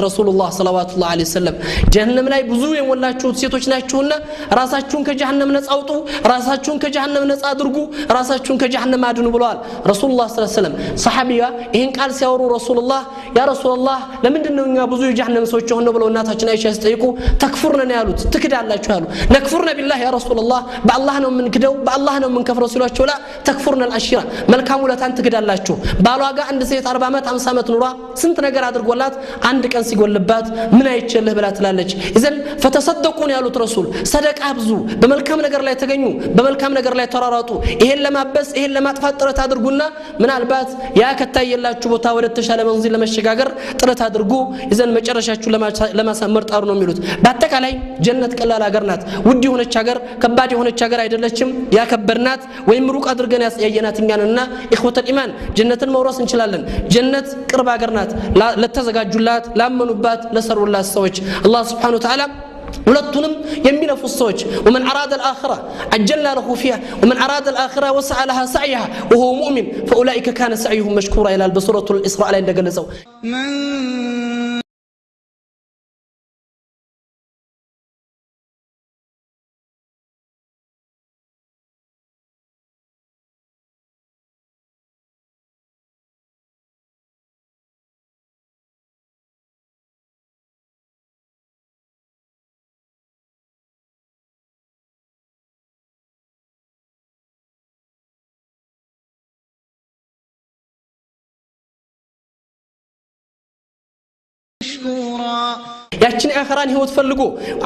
ረሱላህ ሰለላሁ ዐለይሂ ወሰለም ጀሃነም ላይ ብዙ የሞላችሁ ሴቶች ናችሁና ራሳችሁን ከጀሃነም ነፃ አውጡ ራሳችሁን ከጀሃነም ነፃ አድርጉ ራሳችሁን ከጀሃነም አድኑ ብለዋል ረሱላህ ሰለላሁ ዐለይሂ ወሰለም ሰሐቢያ ይሄን ቃል ሲያወሩ ረሱላህ ያ ረሱላህ ለምንድነው እኛ ብዙ የጀሃነም ሰዎች ሆነው ብለው እናታችን አይሻ ሲጠይቁ ተክፉርነ ያሉት ትክዳላችሁ ያሉ ነክፉርነ ቢላህ ያ ረሱላህ በአላህ ነው የምንክደው በአላህ ነው የምንከፍረው ሲሏቸው ላ ተክፉርነ አልአሽራ መልካም ውለታን ትክዳላችሁ ባሏ ጋር አንድ ሴት 40 ዓመት 50 ዓመት ኑሯ ስንት ነገር አድርጎላት አንድ ቀን ሲጎልባት ምን አይችልህ ብላ ትላለች ኢዘን ፈተሰደቁን ያሉት ረሱል ሰደቃ ብዙ በመልካም ነገር ላይ ተገኙ በመልካም ነገር ላይ ተራራጡ ይሄን ለማበስ ይሄን ለማጥፋት ጥረት አድርጉና ምናልባት ያ ከታየላችሁ ቦታ ወደ ተሻለ መንዚል ለመሸጋገር ጥረት አድርጉ ኢዘን መጨረሻችሁ ለማሳመር ጣሩ ነው የሚሉት በአጠቃላይ ጀነት ቀላል ሀገር ናት ውድ የሆነች ሀገር ከባድ የሆነች ሀገር አይደለችም ያከበርናት ወይም ሩቅ አድርገን ያየናት እኛንና ኢኽወተል ኢማን ጀነትን መውረስ እንችላለን ጀነት ቅርብ ሀገር ናት ለተዘጋጁላት ላመኑባት ለሰሩላት ሰዎች አላህ Subhanahu Wa Ta'ala ሁለቱንም የሚለፉ ሰዎች ومن اراد الاخره عجلنا له فيها ومن اراد الاخره وسعى لها سعيها وهو مؤمن فاولئك كان سعيهم مشكورا الى بسوره الاسراء ላይ እንደገለጸው ያችን አኺራን ህይወት ፈልጎ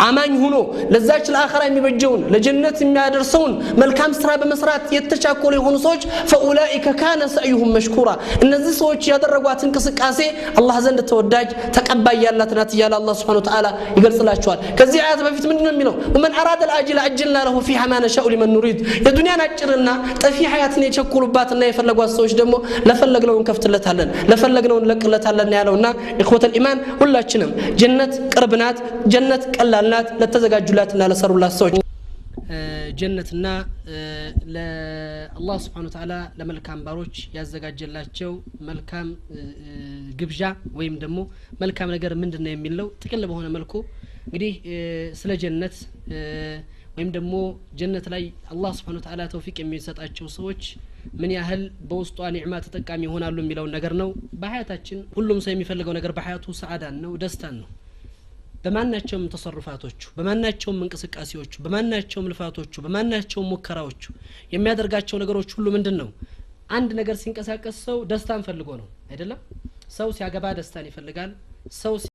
አማኝ ሆኖ ለዛች ለአኺራ የሚበጀውን ለጀነት የሚያደርሰውን መልካም ስራ በመስራት የተቻኮሉ የሆኑ ሰዎች فاولئك كان سعيهم مشكورا እነዚህ ሰዎች ያደረጓት እንቅስቃሴ አላህ ዘንድ ተወዳጅ ተቀባይ ያላት ናት ያለ አላህ Subhanahu Wa Ta'ala ይገልጽላቸዋል ከዚህ አያት በፊት ምንድነው የሚለው ومن اراد الاجل عجلنا له فيها ما نشاء لمن نريد የዱንያን አጭርና ጠፊ ሐያትን የቸኮሉባትና የፈለጓት ሰዎች ደግሞ ለፈለግነው እንከፍትለታለን ለፈለግነው እንለቅለታለን ያለውና ኢኽወተል ኢማን ሁላችንም ጀነት ቅርብናት ጀነት ቀላልናት ለተዘጋጁላትና ለሰሩላት ሰዎች ጀነትና ለአላህ Subhanahu Wa Ta'ala ለመልካም ባሮች ያዘጋጀላቸው መልካም ግብዣ ወይም ደግሞ መልካም ነገር ምንድነው የሚለው ጥቅል በሆነ መልኩ እንግዲህ ስለ ጀነት ወይም ደግሞ ጀነት ላይ አላህ Subhanahu Wa Ta'ala ተውፊቅ የሚሰጣቸው ሰዎች ምን ያህል በውስጧ ኒዕማ ተጠቃሚ ይሆናሉ የሚለው ነገር ነው በሐያታችን ሁሉም ሰው የሚፈልገው ነገር በሐያቱ ሰዓዳን ነው ደስታን ነው በማናቸውም ተሰርፋቶቹ በማናቸውም እንቅስቃሴዎቹ በማናቸውም ልፋቶቹ በማናቸውም ሙከራዎቹ የሚያደርጋቸው ነገሮች ሁሉ ምንድነው አንድ ነገር ሲንቀሳቀስ ሰው ደስታን ፈልጎ ነው አይደለም ሰው ሲያገባ ደስታን ይፈልጋል ሰው